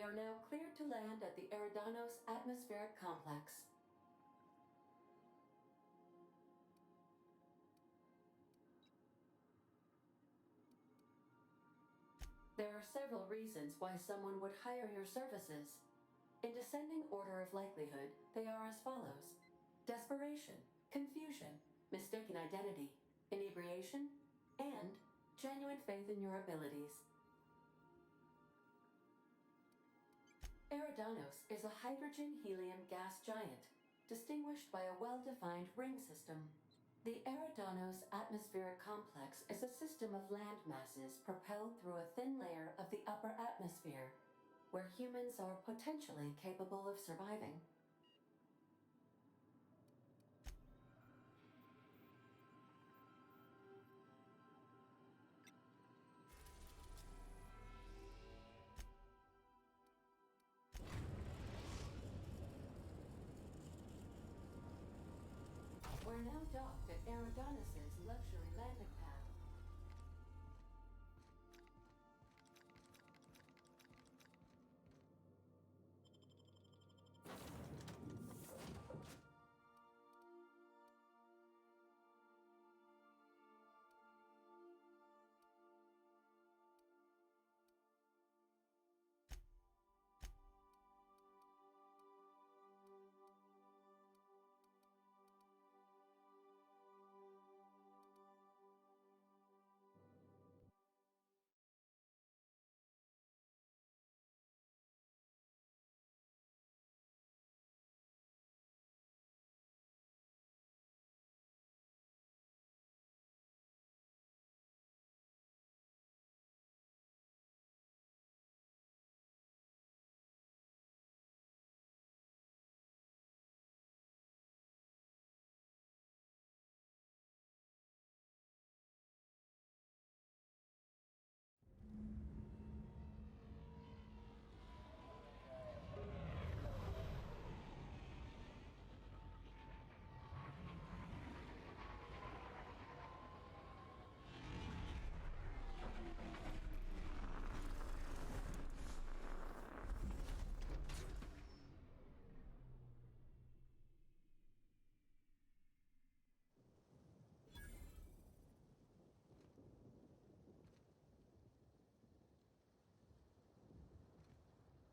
are now cleared to land at the Eridanos atmospheric complex. There are several reasons why someone would hire your services. In descending order of likelihood, they are as follows: desperation, confusion, mistaken identity, inebriation, and genuine faith in your abilities. Eridanos is a hydrogen-helium gas giant, distinguished by a well-defined ring system. The Eridanos atmospheric complex is a system of land masses propelled through a thin layer of the upper atmosphere, where humans are potentially capable of surviving. We're now docked at Eridanos' luxury landing pad.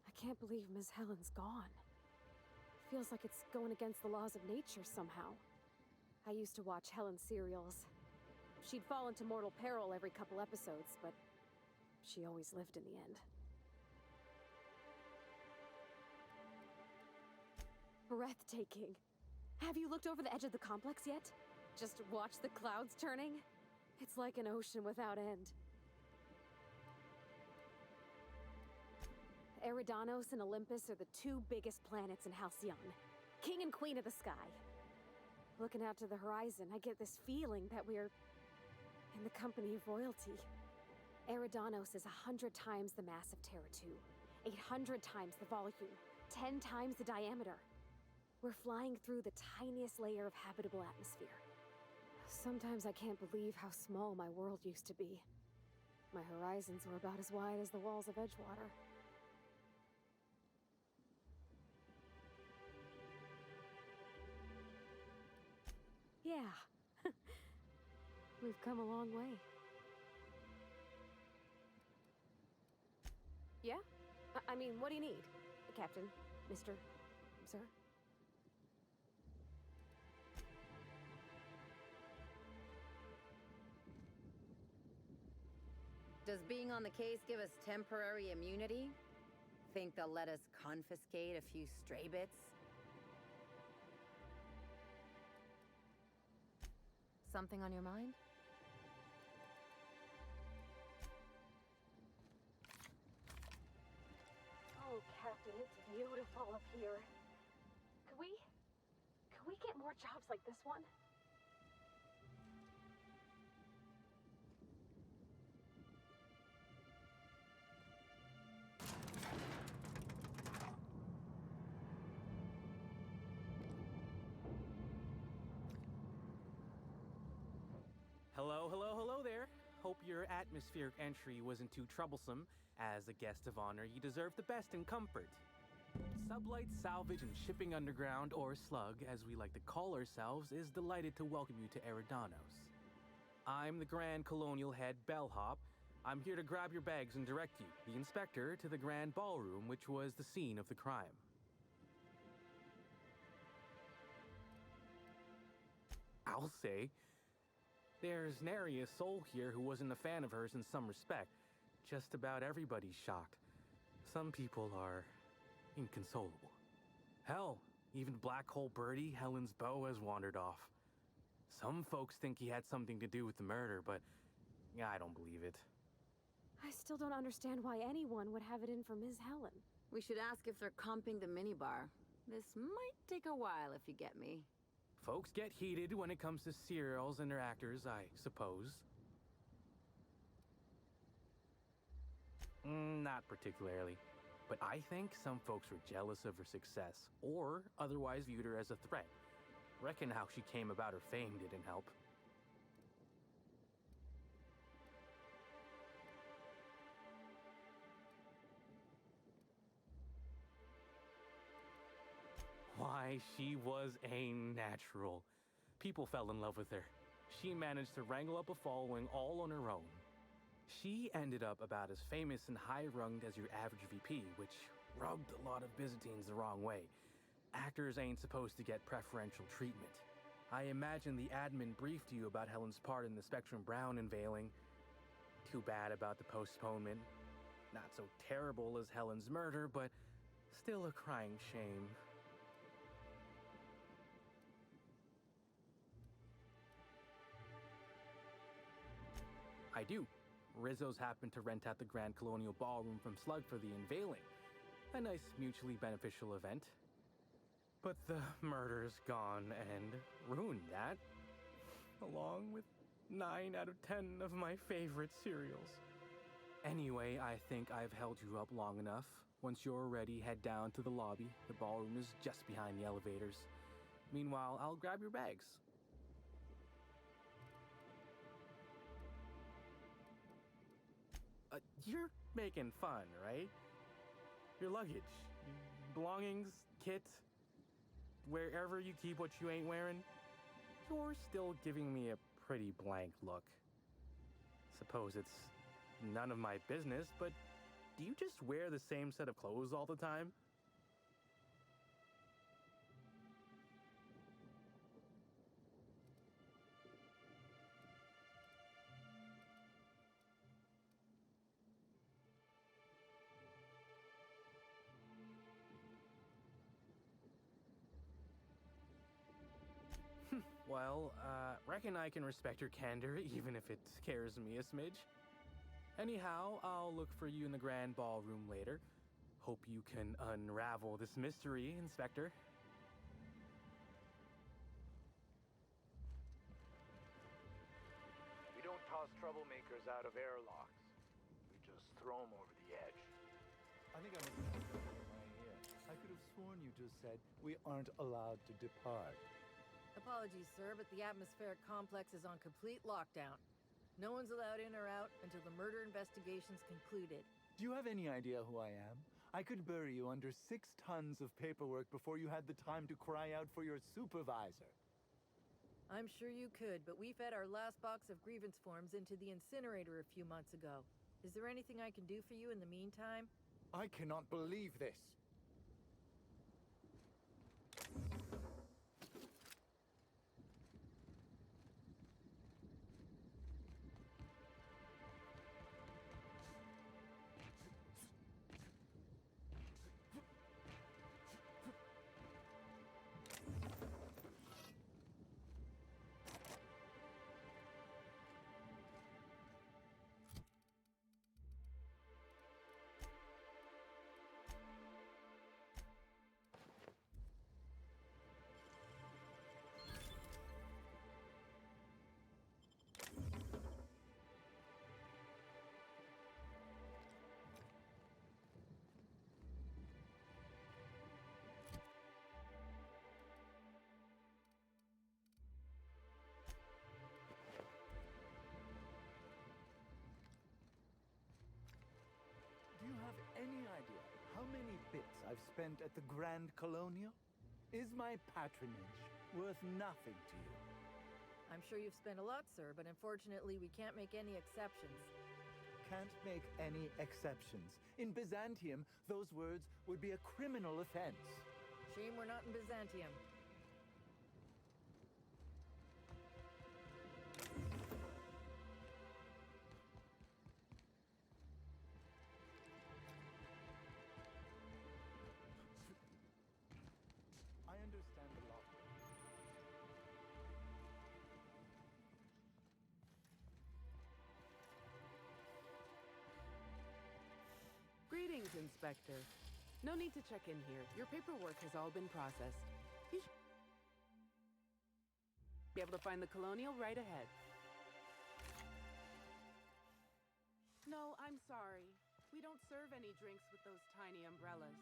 I can't believe Miss Helen's gone. Feels like it's going against the laws of nature somehow. I used to watch Helen's serials. She'd fall into mortal peril every couple episodes, but she always lived in the end. Breathtaking. Have you looked over the edge of the complex yet? Just watch the clouds turning? It's like an ocean without end. Eridanos and Olympus are the two biggest planets in Halcyon. King and Queen of the sky. Looking out to the horizon, I get this feeling that we're in the company of royalty. Eridanos is 100 times the mass of Terra 2, 800 times the volume, 10 times the diameter. We're flying through the tiniest layer of habitable atmosphere. Sometimes I can't believe how small my world used to be. My horizons were about as wide as the walls of Edgewater. Yeah. We've come a long way. Yeah? I mean, what do you need? Captain? Mr. Sir? Does being on the case give us temporary immunity? Think they'll let us confiscate a few stray bits? Something on your mind? Oh, Captain, it's beautiful up here. Could we get more jobs like this one? Hello there. hope your atmospheric entry wasn't too troublesome. As a guest of honor, you deserve the best in comfort. Sublight Salvage and Shipping Underground, or Slug, as we like to call ourselves, is delighted to welcome you to Eridanos. I'm the Grand Colonial Head Bellhop. I'm here to grab your bags and direct you, the inspector, to the Grand Ballroom, which was the scene of the crime. I'll say, there's nary a soul here who wasn't a fan of hers in some respect. Just about everybody's shocked. Some people are inconsolable. Hell, even Black Hole Birdie, Helen's beau, has wandered off. Some folks think he had something to do with the murder, but I don't believe it. I still don't understand why anyone would have it in for Ms. Helen. We should ask if they're comping the minibar. This might take a while, if you get me. Folks get heated when it comes to serials and their actors, I suppose. Not particularly. But I think some folks were jealous of her success, or otherwise viewed her as a threat. Reckon how she came about her fame didn't help. Why, she was a natural. People fell in love with her. She managed to wrangle up a following all on her own. She ended up about as famous and high-runged as your average VP, which rubbed a lot of Byzantines the wrong way. Actors ain't supposed to get preferential treatment. I imagine the admin briefed you about Helen's part in the Spectrum Brown unveiling. Too bad about the postponement. Not so terrible as Helen's murder, but still a crying shame. I do. Rizzo's happened to rent out the Grand Colonial Ballroom from Slug for the unveiling. A nice mutually beneficial event. But the murder's gone and ruined that, along with 9 out of 10 of my favorite cereals. Anyway, I think I've held you up long enough. Once you're ready, head down to the lobby. The ballroom is just behind the elevators. Meanwhile, I'll grab your bags. You're making fun, right? Your luggage, belongings, kit, wherever you keep what you ain't wearing, you're still giving me a pretty blank look. Suppose it's none of my business, but do you just wear the same set of clothes all the time? Well, reckon I can respect your candor, even if it scares me a smidge. Anyhow, I'll look for you in the Grand Ballroom later. Hope you can unravel this mystery, Inspector. We don't toss troublemakers out of airlocks. We just throw them over the edge. I think I must have something in my ear. I could have sworn you just said we aren't allowed to depart. Apologies, sir, but the atmospheric complex is on complete lockdown. No one's allowed in or out until the murder investigation's concluded. Do you have any idea who I am? I could bury you under 6 tons of paperwork before you had the time to cry out for your supervisor. I'm sure you could, but we fed our last box of grievance forms into the incinerator a few months ago. Is there anything I can do for you in the meantime? I cannot believe this. any idea how many bits I've spent at the Grand Colonial? Is my patronage worth nothing to you? I'm sure you've spent a lot, sir, but unfortunately we can't make any exceptions. Can't make any exceptions. In Byzantium, those words would be a criminal offense. Shame we're not in Byzantium. I understand the law. Greetings, Inspector. No need to check in here. Your paperwork has all been processed. You should be able to find the Colonial right ahead. No, I'm sorry. We don't serve any drinks with those tiny umbrellas.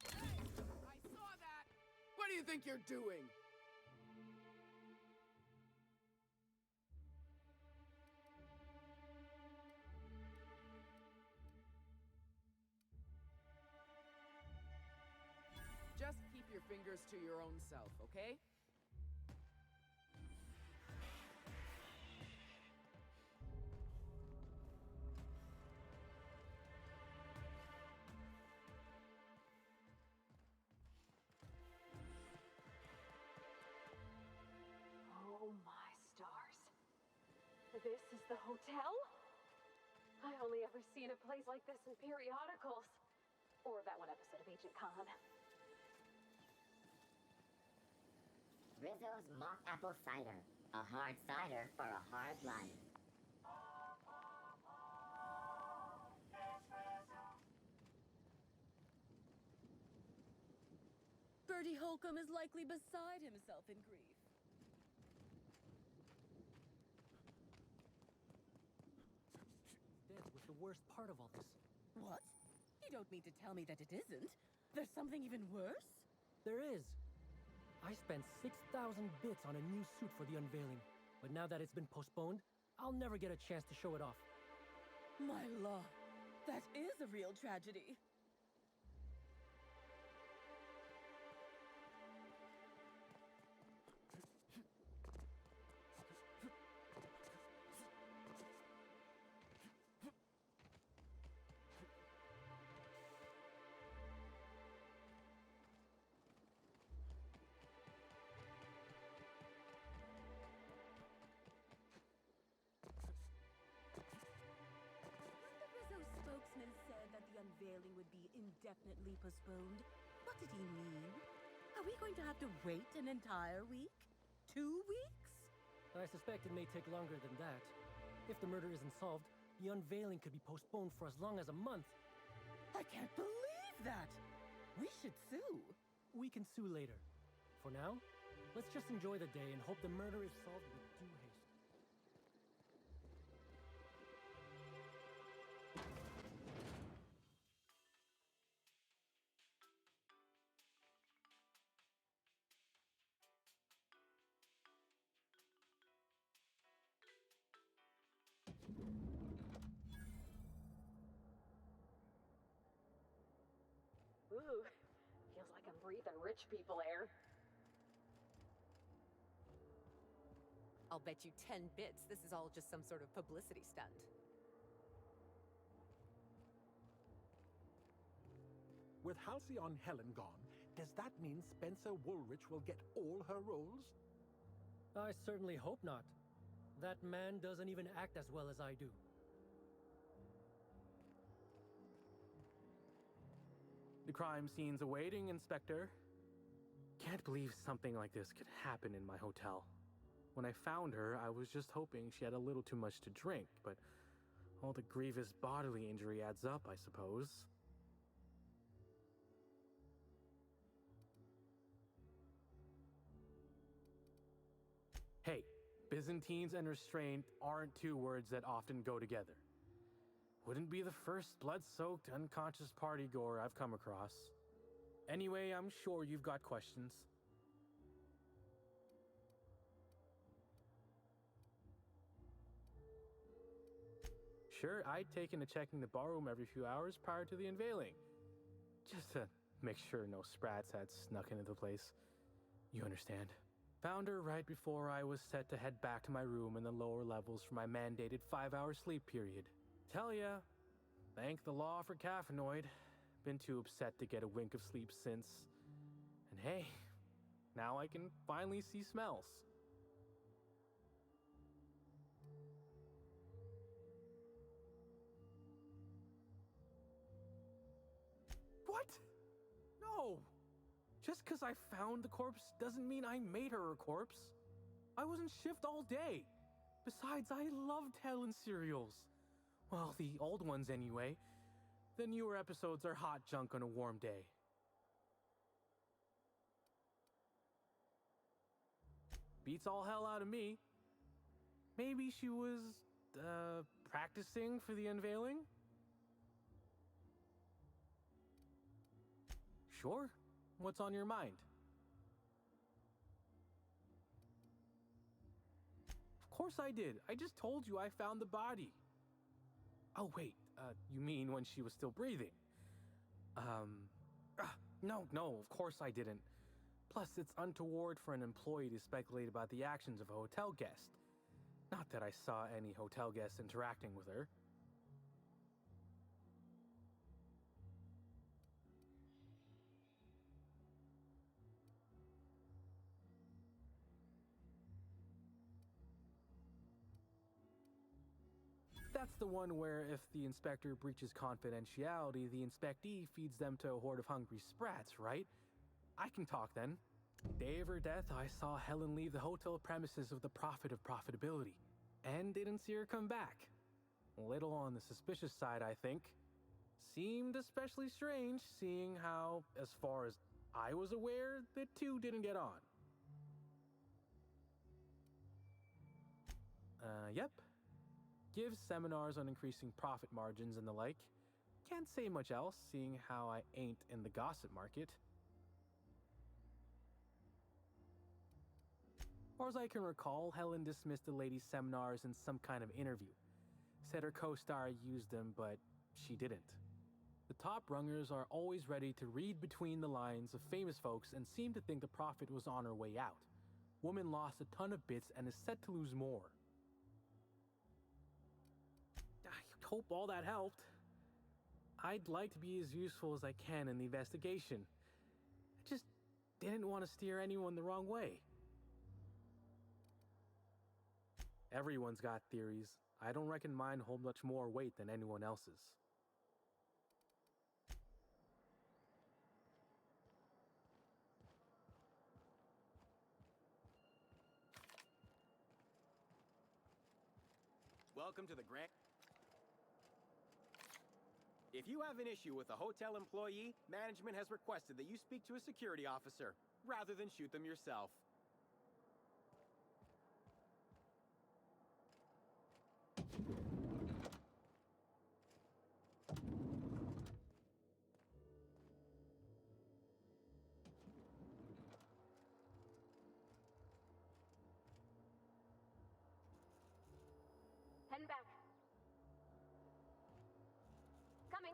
I saw that! What do you think you're doing? Just keep your fingers to your own self, okay? Oh my stars. This is the hotel? I only ever seen a place like this in periodicals. Or that one episode of Agent Khan. Rizzo's mock apple cider. A hard cider for a hard life. Bertie Holcomb is likely beside himself in grief. This was the worst part of all this. What? You don't mean to tell me that it isn't? There's something even worse? There is. I spent 6,000 bits on a new suit for the unveiling. But now that it's been postponed, I'll never get a chance to show it off. My law, that is a real tragedy. Spokesman said that the unveiling would be indefinitely postponed. What did he mean? Are we going to have to wait an entire week? 2 weeks? I suspect it may take longer than that. If the murder isn't solved, the unveiling could be postponed for as long as a month. I can't believe that! We should sue. We can sue later. For now, let's just enjoy the day and hope the murder is solved with due haste. Ooh, feels like I'm breathing rich people air. I'll bet you 10 bits this is all just some sort of publicity stunt. With Halcyon Helen gone, does that mean Spencer Woolrich will get all her roles? I certainly hope not. That man doesn't even act as well as I do. The crime scene's awaiting, Inspector. Can't believe something like this could happen in my hotel. When I found her, I was just hoping she had a little too much to drink, but all the grievous bodily injury adds up, I suppose. Hey, Byzantines and restraint aren't two words that often go together. Wouldn't be the first blood-soaked, unconscious party-goer I've come across. Anyway, I'm sure you've got questions. Sure, I'd taken to checking the ballroom every few hours prior to the unveiling, just to make sure no sprats had snuck into the place. You understand. Found her right before I was set to head back to my room in the lower levels for my mandated 5-hour sleep period. Tell ya, thank the law for caffeinoid. Been too upset to get a wink of sleep since. And hey, now I can finally see smells. What? No! Just because I found the corpse doesn't mean I made her a corpse. I was in shift all day. Besides, I loved Helen serials. Well, the old ones anyway. The newer episodes are hot junk on a warm day. Beats all hell out of me. Maybe she was, practicing for the unveiling? Sure. What's on your mind? Of course I did. I just told you I found the body. Oh, wait. You mean when she was still breathing? No, of course I didn't. Plus, it's untoward for an employee to speculate about the actions of a hotel guest. Not that I saw any hotel guests interacting with her. That's the one where if the inspector breaches confidentiality, the inspectee feeds them to a horde of hungry sprats, right? I can talk then. Day of her death, I saw Helen leave the hotel premises with the profit of profitability, and didn't see her come back. A little on the suspicious side, I think. Seemed especially strange, seeing how, as far as I was aware, the two didn't get on. Yep. Gives seminars on increasing profit margins and the like. Can't say much else, seeing how I ain't in the gossip market. Or as I can recall, Helen dismissed the ladies' seminars in some kind of interview. Said her co-star used them, but she didn't. The top rungers are always ready to read between the lines of famous folks and seem to think the profit was on her way out. Woman lost a ton of bits and is set to lose more. I hope all that helped. I'd like to be as useful as I can in the investigation. I just didn't want to steer anyone the wrong way. Everyone's got theories. I don't reckon mine hold much more weight than anyone else's. Welcome to the Grand... If you have an issue with a hotel employee, management has requested that you speak to a security officer, rather than shoot them yourself. Heading back. Coming.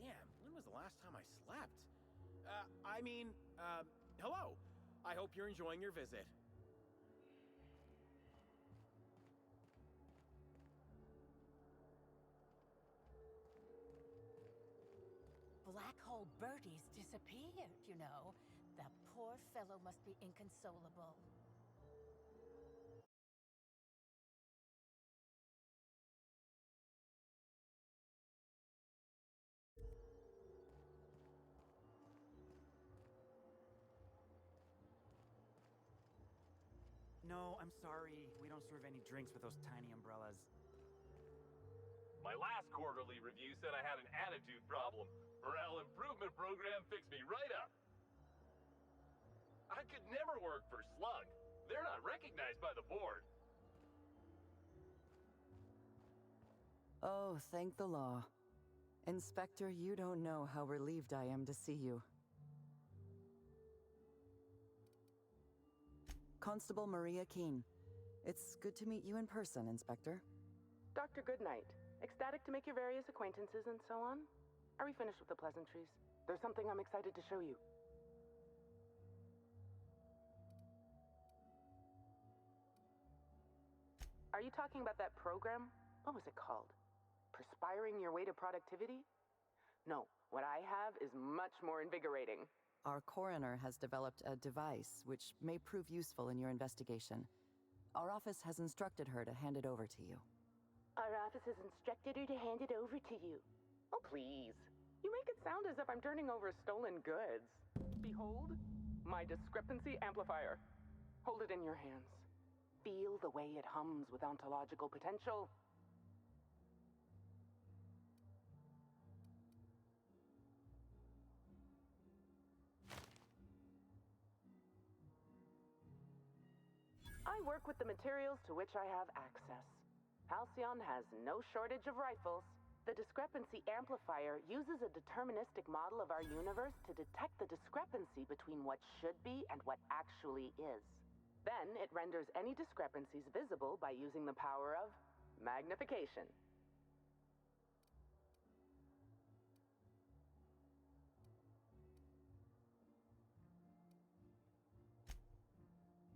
Damn, when was the last time I slept? Hello. I hope you're enjoying your visit. Black Hole Bertie's disappeared, you know. The poor fellow must be inconsolable. No, I'm sorry. We don't serve any drinks with those tiny umbrellas. My last quarterly review said I had an attitude problem. Morale improvement program fixed me right up. I could never work for Slug. They're not recognized by the board. Oh, thank the law. Inspector, you don't know how relieved I am to see you. Constable Maria Keene. It's good to meet you in person, Inspector. Dr. Goodnight. Ecstatic to make your various acquaintances and so on. Are we finished with the pleasantries? There's something I'm excited to show you. Are you talking about that program? What was it called? Perspiring your way to productivity? No, what I have is much more invigorating. Our coroner has developed a device which may prove useful in your investigation. Our office has instructed her to hand it over to you. Our office has instructed her to hand it over to you. Oh, please. You make it sound as if I'm turning over stolen goods. Behold, my discrepancy amplifier. Hold it in your hands. Feel the way it hums with ontological potential. I work with the materials to which I have access. Halcyon has no shortage of rifles. The discrepancy amplifier uses a deterministic model of our universe to detect the discrepancy between what should be and what actually is. Then it renders any discrepancies visible by using the power of magnification.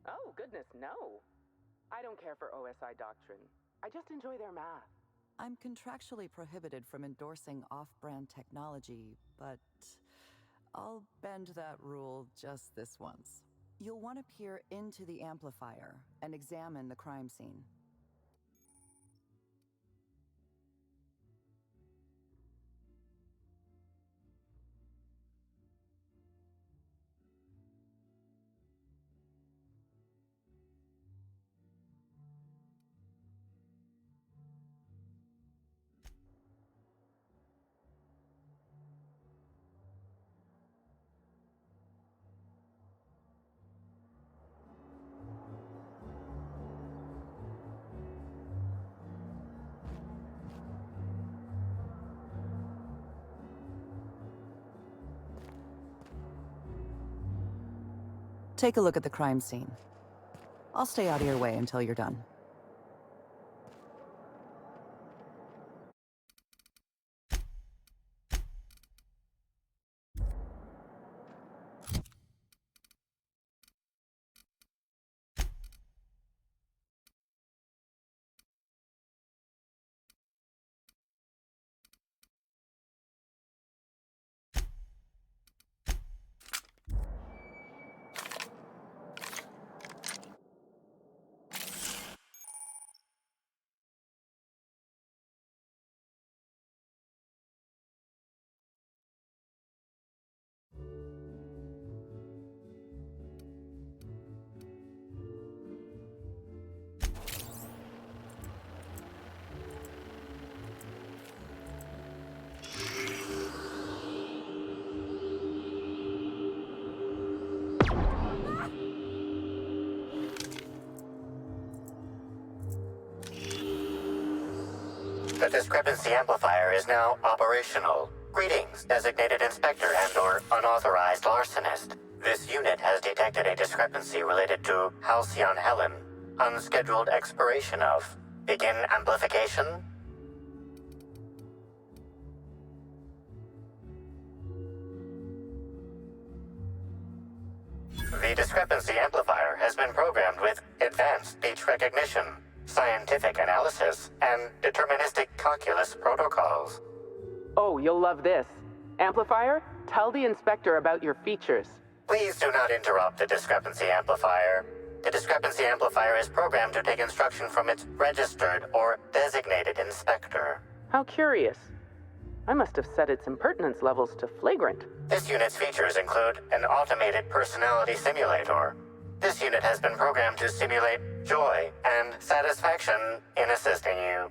Oh, goodness, no. I don't care for OSI doctrine. I just enjoy their math. I'm contractually prohibited from endorsing off-brand technology, but I'll bend that rule just this once. You'll want to peer into the amplifier and examine the crime scene. Take a look at the crime scene. I'll stay out of your way until you're done. The discrepancy amplifier is now operational. Greetings, designated inspector and/or unauthorized larcenist. This unit has detected a discrepancy related to Halcyon Helen. Unscheduled expiration of. Begin amplification. The discrepancy amplifier has been programmed with advanced speech recognition, scientific analysis, and deterministic calculus protocols. Oh, you'll love this. Amplifier, tell the inspector about your features. Please do not interrupt the discrepancy amplifier. The discrepancy amplifier is programmed to take instruction from its registered or designated inspector. How curious. I must have set its impertinence levels to flagrant. This unit's features include an automated personality simulator. This unit has been programmed to simulate joy and satisfaction in assisting you.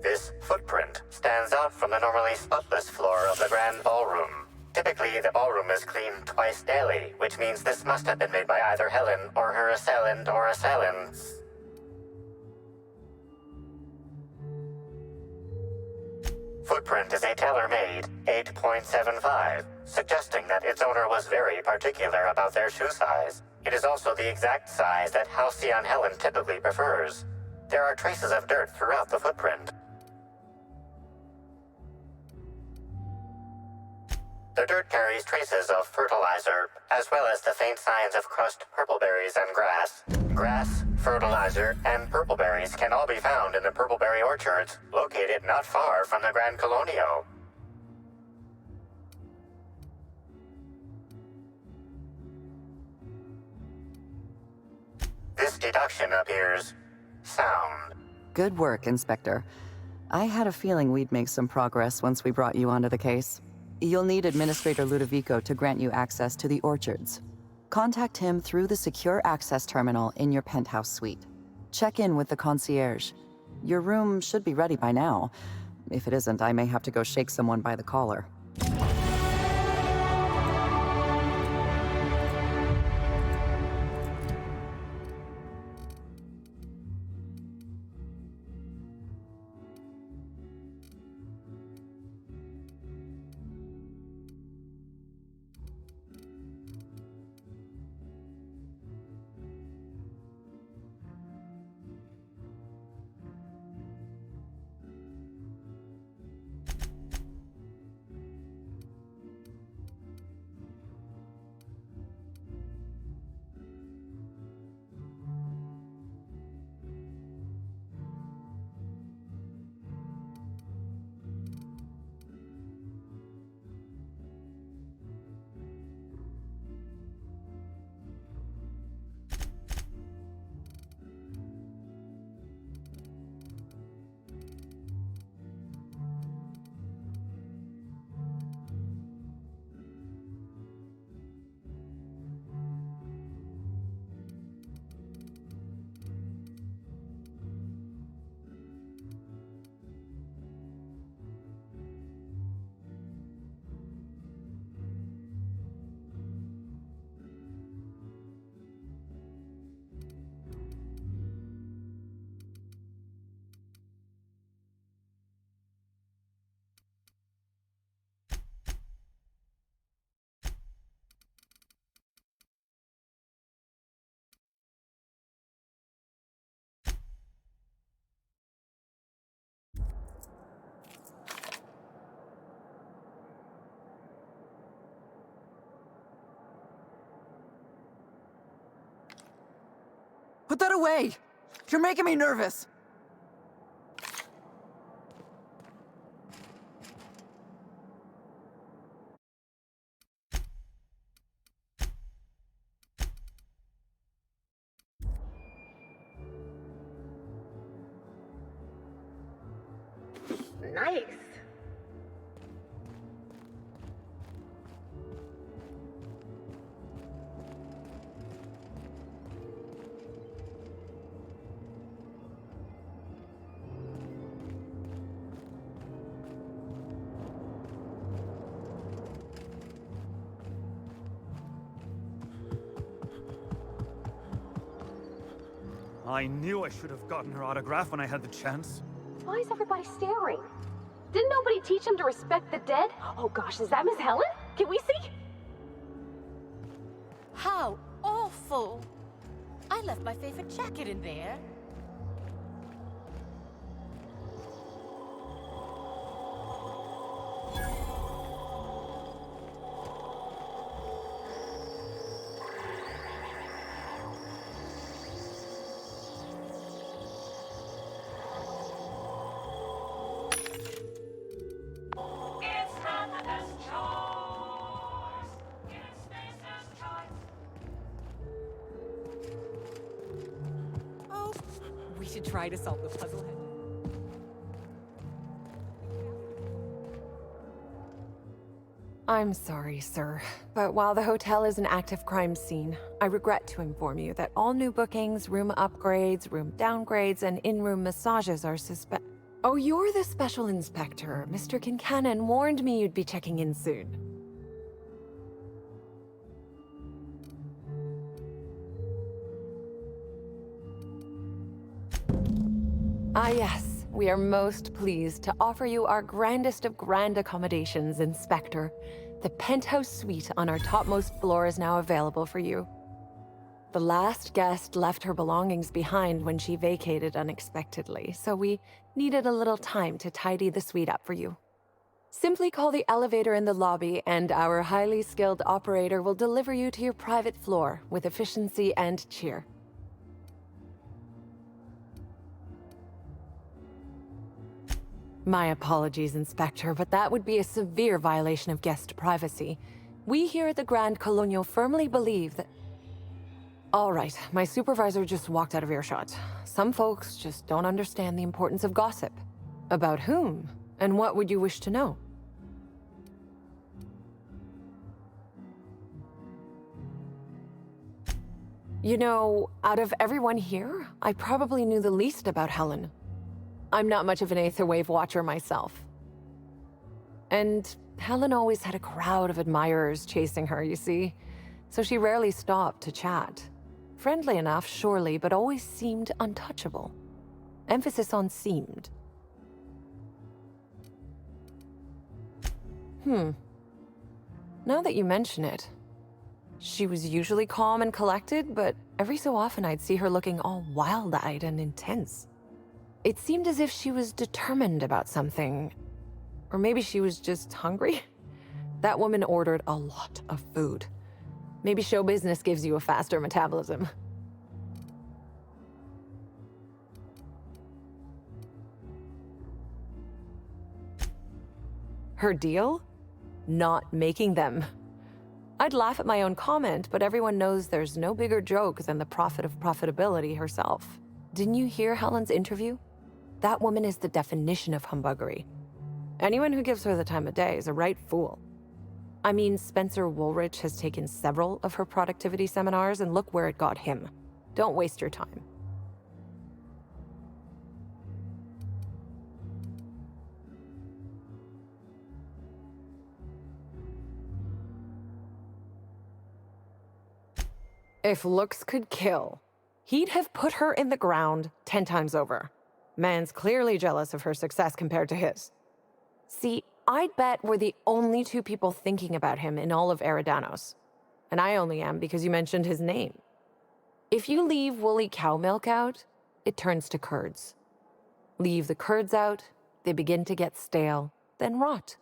This footprint stands out from the normally spotless floor of the grand ballroom. Typically, the ballroom is cleaned twice daily, which means this must have been made by either Helen or her assailant or assailants. Footprint is a tailor-made 8.75, suggesting that its owner was very particular about their shoe size. It is also the exact size that Halcyon Helen typically prefers. There are traces of dirt throughout the footprint. The dirt carries traces of fertilizer, as well as the faint signs of crushed purpleberries and grass. Grass, fertilizer, and purpleberries can all be found in the purpleberry orchards, located not far from the Grand Colonio. This deduction appears sound. Good work, Inspector. I had a feeling we'd make some progress once we brought you onto the case. You'll need Administrator Ludovico to grant you access to the orchards. Contact him through the secure access terminal in your penthouse suite. Check in with the concierge. Your room should be ready by now. If it isn't, I may have to go shake someone by the collar. Put that away! You're making me nervous! Nice. I knew I should have gotten her autograph when I had the chance. Why is everybody staring? Didn't nobody teach him to respect the dead? Oh gosh, is that Miss Helen? Can we see? How awful! I left my favorite jacket in there. We should try to solve the puzzle head. I'm sorry, sir, but while the hotel is an active crime scene, I regret to inform you that all new bookings, room upgrades, room downgrades, and in-room massages are suspect. Oh, you're the special inspector. Mr. Kincannon warned me you'd be checking in soon. Ah, yes. We are most pleased to offer you our grandest of grand accommodations, Inspector. The penthouse suite on our topmost floor is now available for you. The last guest left her belongings behind when she vacated unexpectedly, so we needed a little time to tidy the suite up for you. Simply call the elevator in the lobby, and our highly skilled operator will deliver you to your private floor with efficiency and cheer. My apologies, Inspector, but that would be a severe violation of guest privacy. We here at the Grand Colonial firmly believe that... All right, my supervisor just walked out of earshot. Some folks just don't understand the importance of gossip. About whom? And what would you wish to know? You know, out of everyone here, I probably knew the least about Helen. I'm not much of an Aether Wave watcher myself. And Helen always had a crowd of admirers chasing her, you see, so she rarely stopped to chat. Friendly enough, surely, but always seemed untouchable. Emphasis on seemed. Now that you mention it, she was usually calm and collected, but every so often I'd see her looking all wild-eyed and intense. It seemed as if she was determined about something. Or maybe she was just hungry? That woman ordered a lot of food. Maybe show business gives you a faster metabolism. Her deal? Not making them. I'd laugh at my own comment, but everyone knows there's no bigger joke than the prophet of profitability herself. Didn't you hear Helen's interview? That woman is the definition of humbuggery. Anyone who gives her the time of day is a right fool. I mean, Spencer Woolrich has taken several of her productivity seminars, and look where it got him. Don't waste your time. If looks could kill, he'd have put her in the ground 10 times over. Man's clearly jealous of her success compared to his. See, I'd bet we're the only two people thinking about him in all of Eridanos. And I only am because you mentioned his name. If you leave woolly cow milk out, it turns to curds. Leave the curds out, they begin to get stale, then rot.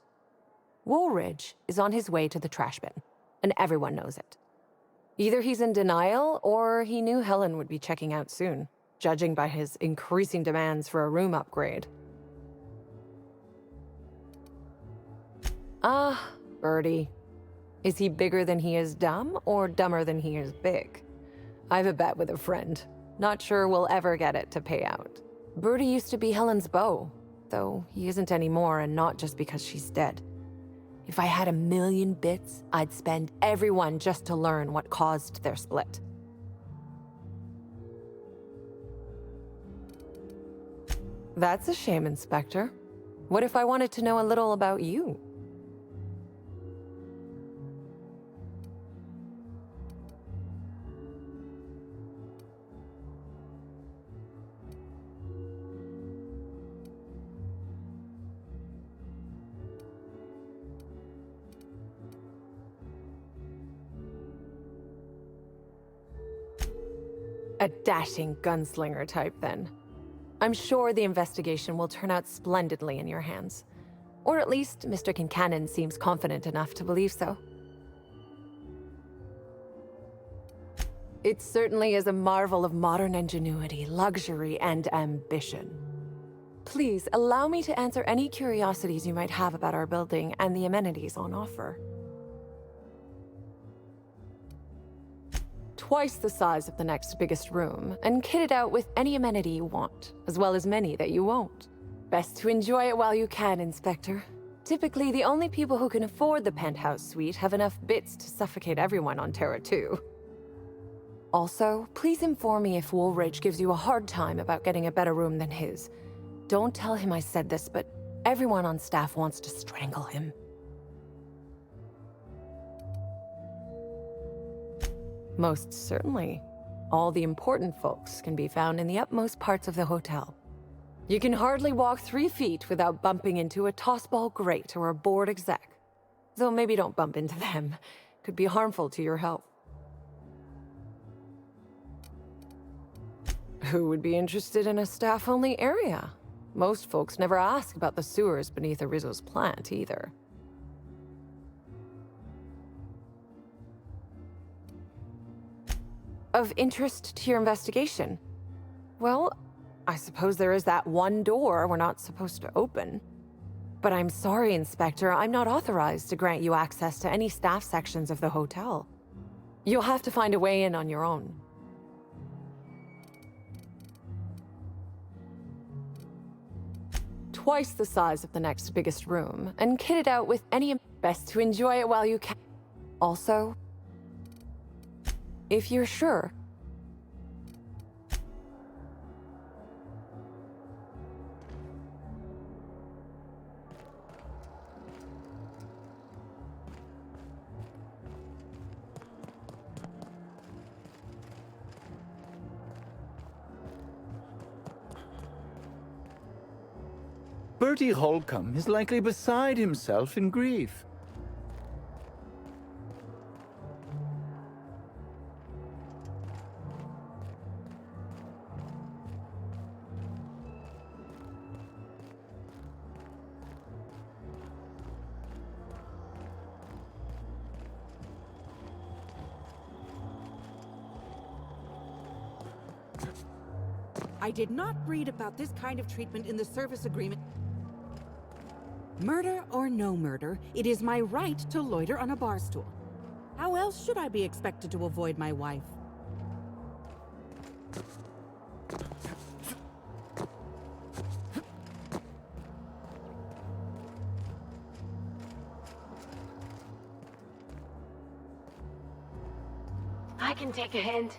Woolridge is on his way to the trash bin, and everyone knows it. Either he's in denial, or he knew Helen would be checking out soon, judging by his increasing demands for a room upgrade. Ah, Birdie. Is he bigger than he is dumb, or dumber than he is big? I've a bet with a friend. Not sure we'll ever get it to pay out. Birdie used to be Helen's beau, though he isn't anymore, and not just because she's dead. If I had 1,000,000 bits, I'd spend every one just to learn what caused their split. That's a shame, Inspector. What if I wanted to know a little about you? A dashing gunslinger type, then. I'm sure the investigation will turn out splendidly in your hands. Or at least Mr. Kincannon seems confident enough to believe so. It certainly is a marvel of modern ingenuity, luxury, and ambition. Please, allow me to answer any curiosities you might have about our building and the amenities on offer. twice the size of the next biggest room, and kitted out with any amenity you want, as well as many that you won't. Best to enjoy it while you can, Inspector. Typically, the only people who can afford the penthouse suite have enough bits to suffocate everyone on Terra 2. Also, please inform me if Woolridge gives you a hard time about getting a better room than his. Don't tell him I said this, but everyone on staff wants to strangle him. Most certainly. All the important folks can be found in the utmost parts of the hotel. You can hardly walk 3 feet without bumping into a tossball grate or a bored exec. Though maybe don't bump into them. Could be harmful to your health. Who would be interested in a staff-only area? Most folks never ask about the sewers beneath Arizo's plant, either. Of interest to your investigation? Well, I suppose there is that one door we're not supposed to open. But I'm sorry, Inspector, I'm not authorized to grant you access to any staff sections of the hotel. You'll have to find a way in on your own. Twice the size of the next biggest room, and kitted out with any... Best to enjoy it while you can. Also, if you're sure... Bertie Holcomb is likely beside himself in grief. I did not read about this kind of treatment in the service agreement. Murder or no murder, it is my right to loiter on a bar stool. How else should I be expected to avoid my wife? I can take a hint.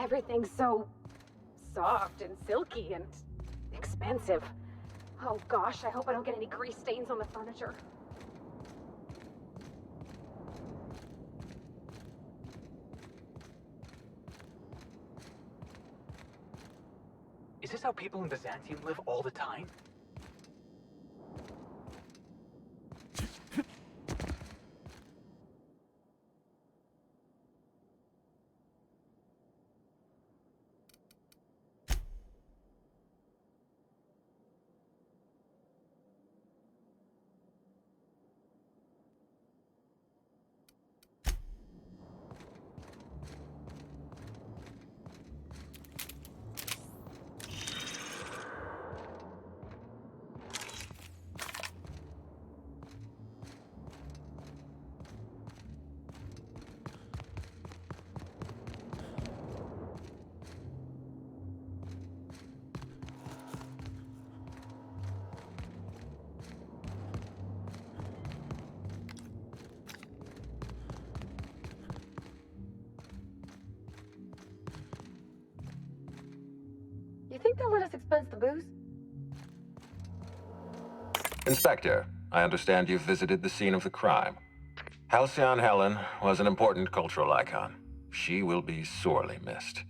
Everything's so soft and silky and expensive. Oh gosh, I hope I don't get any grease stains on the furniture. Is this how people in Byzantium live all the time? You think they'll let us expense the booze? Inspector, I understand you've visited the scene of the crime. Halcyon Helen was an important cultural icon. She will be sorely missed.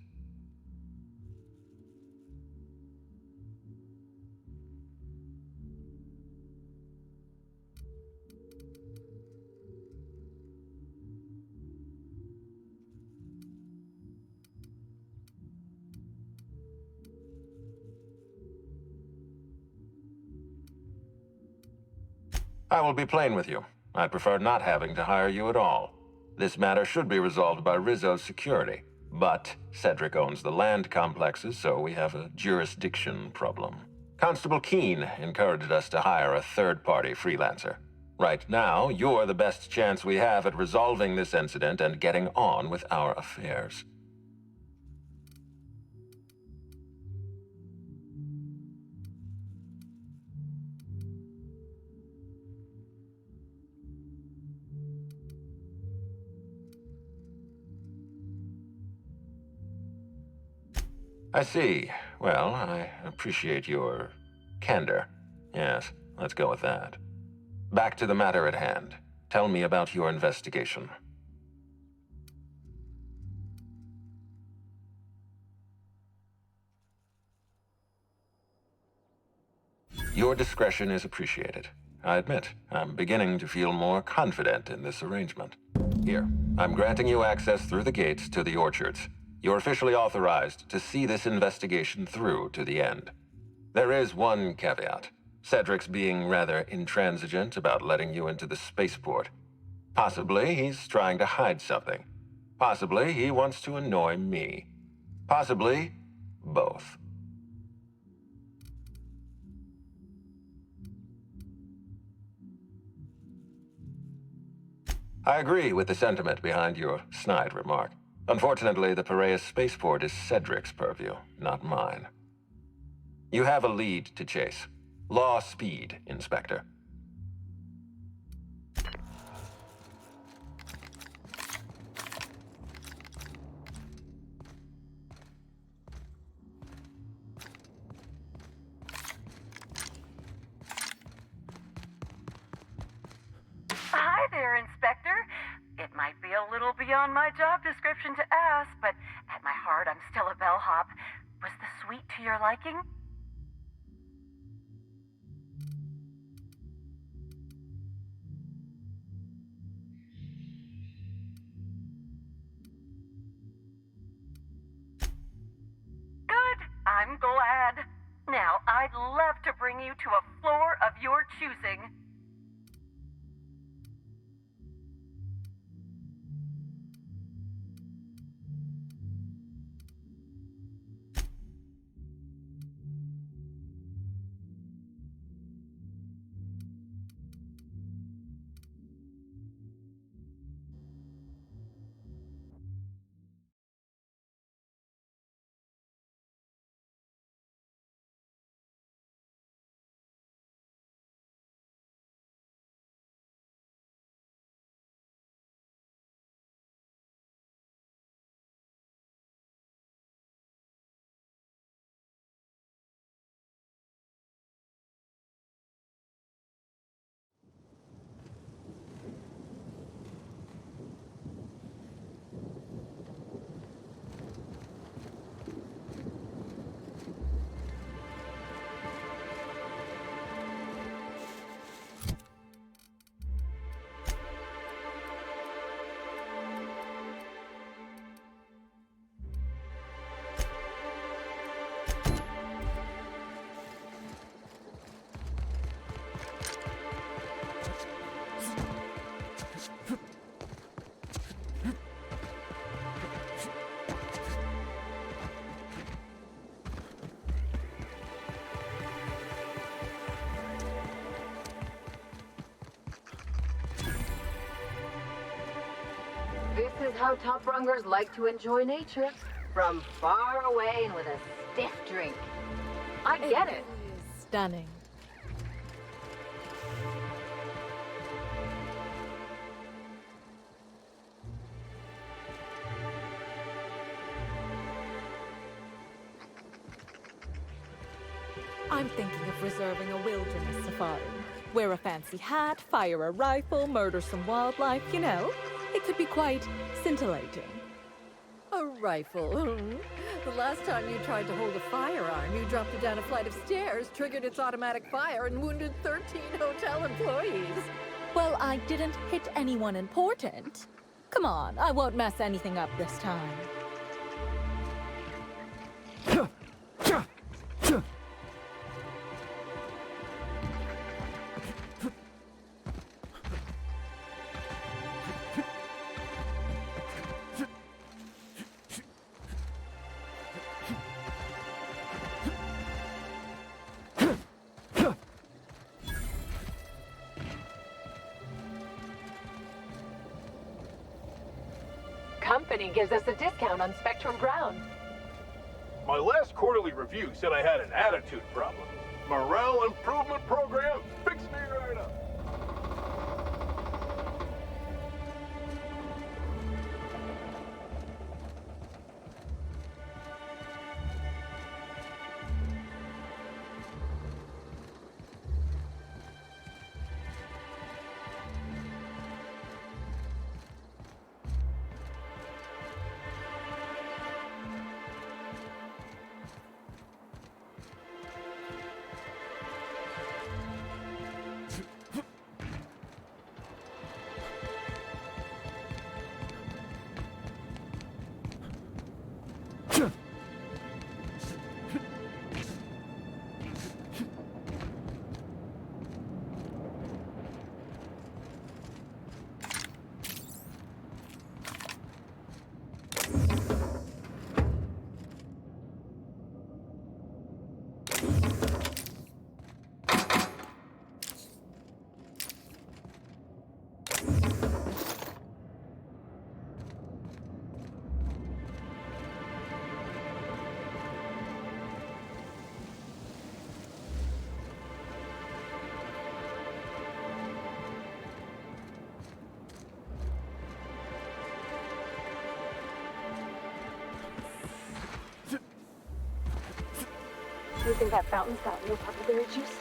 I will be plain with you. I'd prefer not having to hire you at all. This matter should be resolved by Rizzo's security. But Cedric owns the land complexes, so we have a jurisdiction problem. Constable Keene encouraged us to hire a third-party freelancer. Right now, you're the best chance we have at resolving this incident and getting on with our affairs. I see. Well, I appreciate your candor. Yes, let's go with that. Back to the matter at hand. Tell me about your investigation. Your discretion is appreciated. I admit, I'm beginning to feel more confident in this arrangement. Here, I'm granting you access through the gates to the orchards. You're officially authorized to see this investigation through to the end. There is one caveat. Cedric's being rather intransigent about letting you into the spaceport. Possibly he's trying to hide something. Possibly he wants to annoy me. Possibly both. I agree with the sentiment behind your snide remark. Unfortunately, the Piraeus spaceport is Cedric's purview, not mine. You have a lead to chase. Law speed, Inspector. Hi there, Inspector. It might be a little beyond my job description to ask, but at my heart, I'm still a bellhop. Was the suite to your liking? Good. I'm glad. Now, I'd love to bring you to a floor of your choosing. how top rungers like to enjoy nature. From far away and with a stiff drink. I get it. Stunning. I'm thinking of reserving a wilderness safari. Wear a fancy hat, fire a rifle, murder some wildlife, you know. It could be quite scintillating. A rifle. The last time you tried to hold a firearm, you dropped it down a flight of stairs, triggered its automatic fire, and wounded 13 hotel employees. Well, I didn't hit anyone important. Come on, I won't mess anything up this time. Company gives us a discount on Spectrum Brown. My last quarterly review said I had an attitude problem. Morale improvement program fixed me right up. Do you think that fountain's got real huckleberry juice?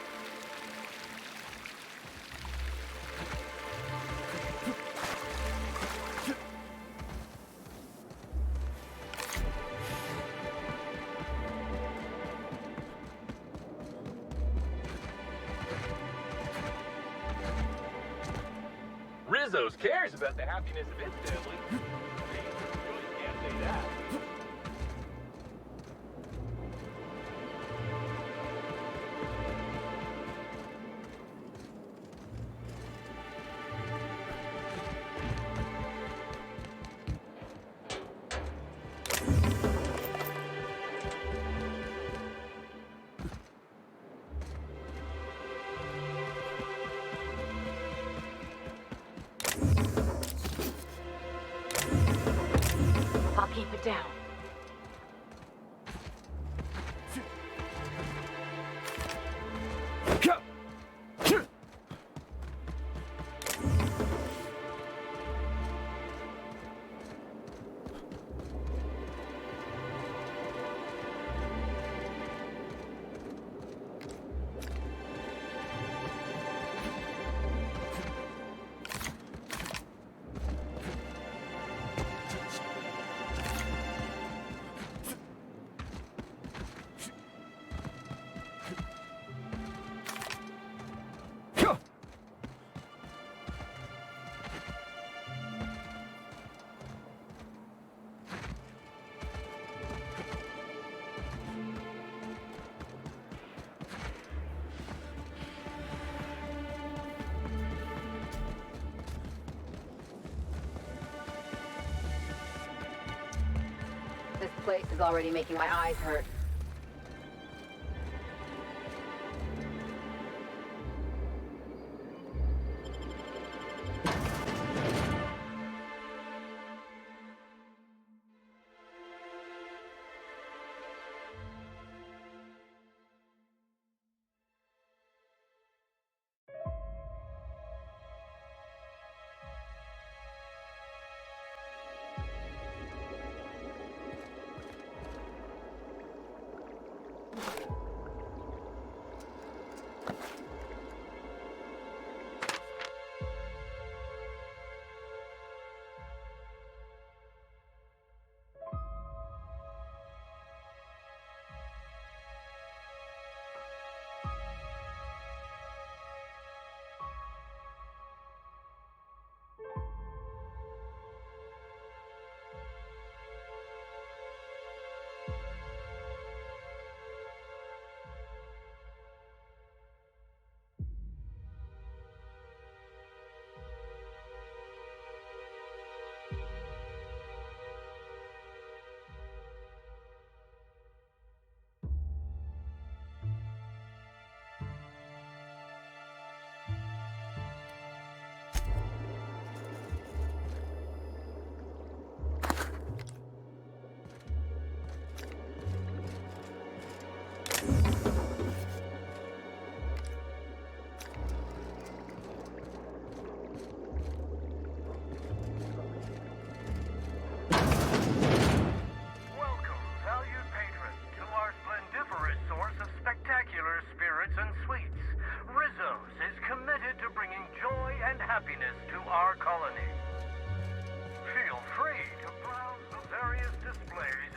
Rizzo's cares about the happiness of its family. You can't say that. I'll keep it down. This place is already making my eyes hurt. happiness to our colony. Feel free to browse the various displays